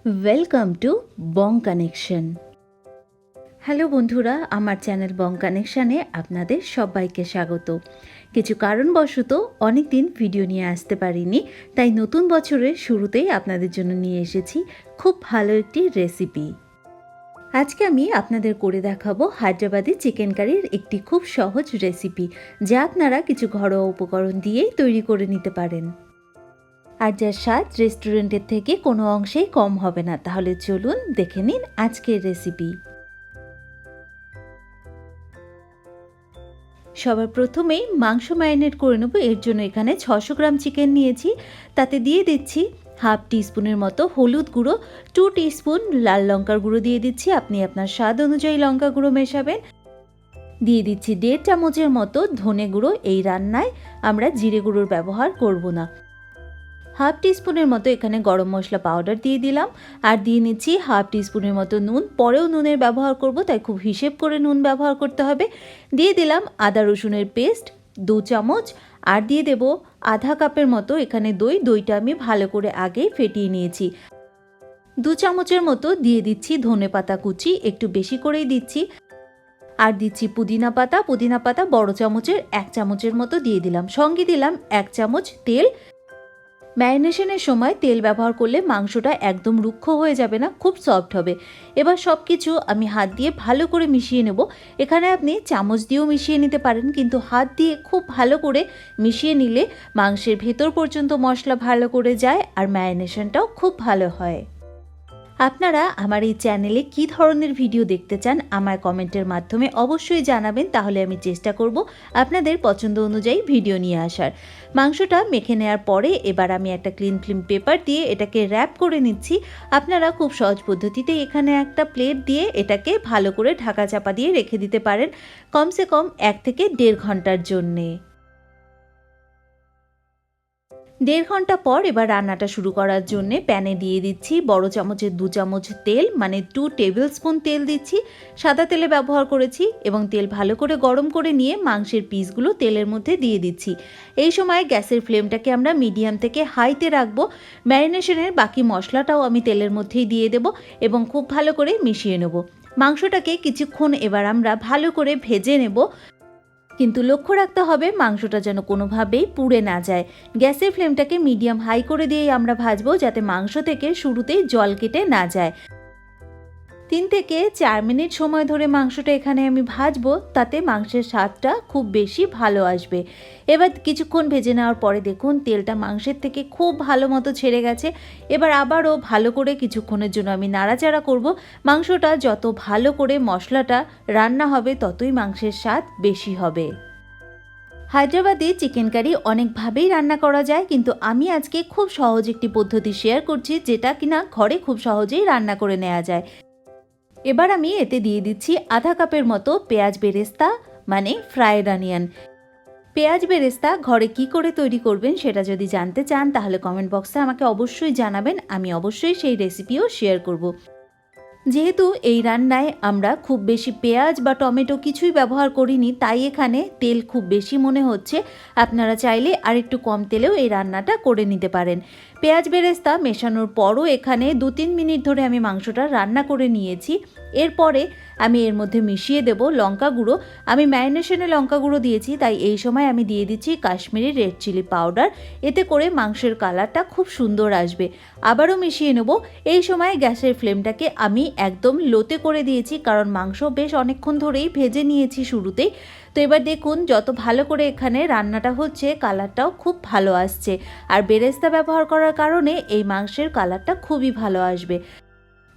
Welcome to Bong connection. Hello বন্ধুরা, আমার channel বং কানেকশানে আপনাদের সবাইকে স্বাগত। কিছু কারণবশত অনেক দিন ভিডিও নিয়ে আসতে পারিনি, তাই নতুন বছরের শুরুতেই আপনাদের জন্য নিয়ে এসেছি খুব ভালো একটি রেসিপি। আজকে আমি আপনাদের করে দেখাবো হায়দ্রাবাদি চিকেন কারির একটি খুব সহজ রেসিপি, যা আপনারা কিছু ঘরোয়া উপকরণ দিয়েই তৈরি করে নিতে পারেন। আর যার স্বাদ রেস্টুরেন্টের থেকে কোনো অংশেই কম হবে না। তাহলে চলুন দেখে নিন আজকের রেসিপি। সবার প্রথমেই মাংস ম্যারিনেট করে নেব। এর জন্য এখানে 600 গ্রাম চিকেন নিয়েছি। তাতে দিয়ে দিচ্ছি হাফ টিস্পুনের মতো হলুদ গুঁড়ো, 2 টিস্পুন লাল লঙ্কার গুঁড়ো দিয়ে দিচ্ছি, আপনি আপনার স্বাদ অনুযায়ী লঙ্কা গুঁড়ো মেশাবেন। দিয়ে দিচ্ছি 1.5 চামচের মতো ধনে গুঁড়ো। এই রান্নায় আমরা জিরে গুঁড়োর ব্যবহার করব না। হাফ টিস্পুনের মতো এখানে গরম মশলা পাউডার দিয়ে দিলাম। আর দিয়ে নিচ্ছি হাফ টিস্পুনের মতো নুন। পরেও নুনের ব্যবহার করব, তাই খুব হিসেব করে নুন ব্যবহার করতে হবে। দিয়ে দিলাম আদা রসুনের পেস্ট 2 চামচ। আর দিয়ে দেব আধা কাপের মতো এখানে দই। দইটা আমি ভালো করে আগেই ফেটিয়ে নিয়েছি। 2 চামচের মতো দিয়ে দিচ্ছি ধনে পাতা কুচি, একটু বেশি করেই দিচ্ছি। আর দিচ্ছি পুদিনা পাতা। পুদিনা পাতা বড় চামচের 1 চামচের মতো দিয়ে দিলাম। সঙ্গে দিলাম 1 চামচ তেল। ম্যারিনেশনের সময় তেল ব্যবহার করলে মাংসটা একদম রুক্ষ হয়ে যাবে না, খুব সফট হবে। এবার সব কিছু আমি হাত দিয়ে ভালো করে মিশিয়ে নেব। এখানে আপনি চামচ দিয়েও মিশিয়ে নিতে পারেন, কিন্তু হাত দিয়ে খুব ভালো করে মিশিয়ে নিলে মাংসের ভেতর পর্যন্ত মশলা ভালো করে যায় আর ম্যারিনেশনটাও খুব ভালো হয়। আপনারা আমার এই চ্যানেলে কী ধরনের ভিডিও দেখতে চান আমায় কমেন্টের মাধ্যমে অবশ্যই জানাবেন, তাহলে আমি চেষ্টা করব আপনাদের পছন্দ অনুযায়ী ভিডিও নিয়ে আসার। মাংসটা মেখে নেওয়ার পরে এবার আমি একটা ক্লিন ফিল্ম পেপার দিয়ে এটাকে র্যাপ করে নিচ্ছি। আপনারা খুব সহজ পদ্ধতিতে এখানে একটা প্লেট দিয়ে এটাকে ভালো করে ঢাকা চাপা দিয়ে রেখে দিতে পারেন কমসে কম 1 থেকে 1.5 ঘন্টার জন্যে। 1.5 ঘন্টা পর এবার রান্নাটা শুরু করার জন্য প্যানে দিয়ে দিচ্ছি বড় চামচের 2 চামচ তেল, মানে 2 টেবিল স্পুন তেল দিচ্ছি। সাদা তেলে ব্যবহার করেছি এবং তেল ভালো করে গরম করে নিয়ে মাংসের পিসগুলো তেলের মধ্যে দিয়ে দিচ্ছি। এই সময় গ্যাসের ফ্লেমটাকে আমরা মিডিয়াম থেকে হাইতে রাখবো। ম্যারিনেশনের বাকি মশলাটাও আমি তেলের মধ্যেই দিয়ে দেব এবং খুব ভালো করে মিশিয়ে নেব। মাংসটাকে কিছুক্ষণ এবার আমরা ভালো করে ভেজে নেব, কিন্তু লক্ষ্য রাখতে হবে মাংসটা যেন কোনোভাবেই পুড়ে না যায়। গ্যাসের ফ্লেমটাকে মিডিয়াম হাই করে দিয়েই আমরা ভাজবো, যাতে মাংস থেকে শুরুতেই জল কেটে না যায়। 3 থেকে 4 মিনিট সময় ধরে মাংসটা এখানে আমি ভাজবো, তাতে মাংসের স্বাদটা খুব বেশি ভালো আসবে। এবার কিছুক্ষণ ভেজে নেওয়ার পরে দেখুন তেলটা মাংসের থেকে খুব ভালো মতো ছেড়ে গেছে। এবার আবারও ভালো করে কিছুক্ষণের জন্য আমি নাড়াচাড়া করব। মাংসটা যত ভালো করে মশলাটা রান্না হবে ততই মাংসের স্বাদ বেশি হবে। হায়দ্রাবাদি চিকেন কারি অনেকভাবেই রান্না করা যায়, কিন্তু আমি আজকে খুব সহজ একটি পদ্ধতি শেয়ার করছি, যেটা কিনা ঘরে খুব সহজেই রান্না করে নেওয়া যায়। এবার আমি এতে দিয়ে দিচ্ছি আধা কাপের মতো পেঁয়াজ বেরেস্তা, মানে ফ্রায়েড অনিয়ন। পেঁয়াজ বেরেস্তা ঘরে কি করে তৈরি করবেন সেটা যদি জানতে চান তাহলে কমেন্ট বক্সে আমাকে অবশ্যই জানাবেন, আমি অবশ্যই সেই রেসিপিও শেয়ার করব। যেহেতু এই রান্নায় আমরা খুব বেশি পেঁয়াজ বা টমেটো কিছুই ব্যবহার করিনি, তাই এখানে তেল খুব বেশি মনে হচ্ছে। আপনারা চাইলে আর একটু কম তেলেও এই রান্নাটা করে নিতে পারেন। পেঁয়াজ বেরেস্তা মেশানোর পরও এখানে 2-3 মিনিট ধরে আমি মাংসটা রান্না করে নিয়েছি। এরপরে আমি এর মধ্যে মিশিয়ে দেব লঙ্কা গুঁড়ো। আমি ম্যারিনেশনে লঙ্কা গুঁড়ো দিয়েছি, তাই এই সময় আমি দিয়ে দিচ্ছি কাশ্মীরি রেড চিলি পাউডার। এতে করে মাংসের কালারটা খুব সুন্দর আসবে। আবারও মিশিয়ে নেব। এই সময় গ্যাসের ফ্লেমটাকে আমি একদম লোতে করে দিয়েছি, কারণ মাংস বেশ অনেকক্ষণ ধরেই ভেজে নিয়েছি শুরুতেই। তো এবার দেখুন যত ভালো করে এখানে রান্নাটা হচ্ছে কালারটাও খুব ভালো আসছে। আর বেরেস্তা ব্যবহার করার কারণে এই মাংসের কালারটা খুবই ভালো আসবে।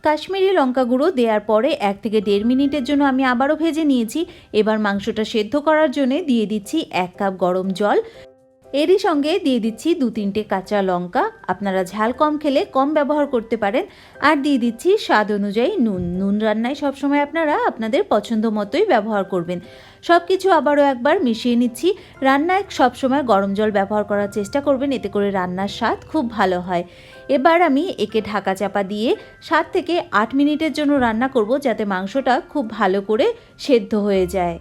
কাশ্মীরি লঙ্কা গুঁড়ো দেওয়ার পরে 1 থেকে 1.5 মিনিটের জন্য আমি আবারও ভেজে নিয়েছি। এবার মাংসটা সেদ্ধ করার জন্য দিয়ে দিচ্ছি 1 কাপ গরম জল। এরই সঙ্গে দিয়ে দিচ্ছি 2-3টে কাঁচা লঙ্কা, আপনারা ঝাল কম খেলে কম ব্যবহার করতে পারেন। আর দিয়ে দিচ্ছি স্বাদ অনুযায়ী নুন। নুন রান্নায় সবসময় আপনারা আপনাদের পছন্দ মতোই ব্যবহার করবেন। সব কিছু আবারও একবার মিশিয়ে নিচ্ছি। রান্নায় সবসময় গরম জল ব্যবহার করার চেষ্টা করবেন, এতে করে রান্নার স্বাদ খুব ভালো হয়। এবার আমি একে ঢাকা চাপা দিয়ে 7 থেকে 8 মিনিটের জন্য রান্না করব, যাতে মাংসটা খুব ভালো করে সেদ্ধ হয়ে যায়।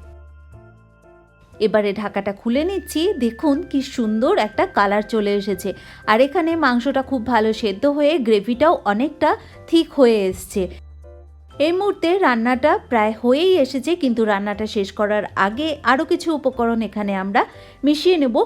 এবারে ঢাকাটা খুলে নিচ্ছি। দেখুন কি সুন্দর একটা কালার চলে এসেছে। আর এখানে মাংসটা খুব ভালো সেদ্ধ হয়ে গ্রেভিটাও অনেকটা ঠিক হয়ে এসছে। এই মুহূর্তে রান্নাটা প্রায় হয়েই এসেছে, কিন্তু রান্নাটা শেষ করার আগে আরও কিছু উপকরণ এখানে আমরা মিশিয়ে নেব।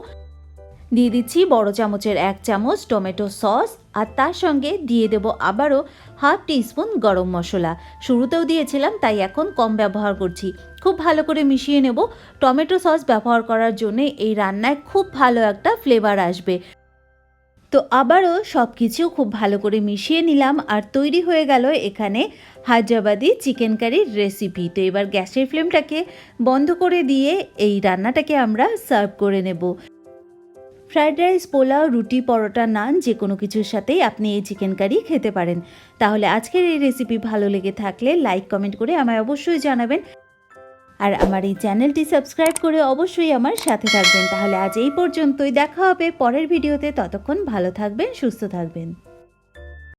দিয়ে দিচ্ছি বড় চামচের 1 চামচ টমেটো সস, আর তার সঙ্গে দিয়ে দেব আবারও হাফ টিস্পুন গরম মশলা। শুরুতেও দিয়েছিলাম, তাই এখন কম ব্যবহার করছি। খুব ভালো করে মিশিয়ে নেব। টমেটো সস ব্যবহার করার জন্য এই রান্নায় খুব ভালো একটা ফ্লেভার আসবে। তো আবারও সব কিছু খুব ভালো করে মিশিয়ে নিলাম, আর তৈরি হয়ে গেল এখানে হায়দ্রাবাদি চিকেন কারির রেসিপি। তো এবার গ্যাসের ফ্লেমটাকে বন্ধ করে দিয়ে এই রান্নাটাকে আমরা সার্ভ করে নেব। ফ্রাইড রাইস, পোলাও, রুটি, পরোটা, নান যে কোনো কিছুর সাথেই আপনি এই চিকেন কারি খেতে পারেন। তাহলে আজকের এই রেসিপি ভালো লেগে থাকলে লাইক কমেন্ট করে আমায় অবশ্যই জানাবেন, আর আমার এই চ্যানেলটি সাবস্ক্রাইব করে অবশ্যই আমার সাথে থাকবেন। তাহলে আজ এই পর্যন্তই, দেখা হবে পরের ভিডিওতে। ততক্ষণ ভালো থাকবেন, সুস্থ থাকবেন।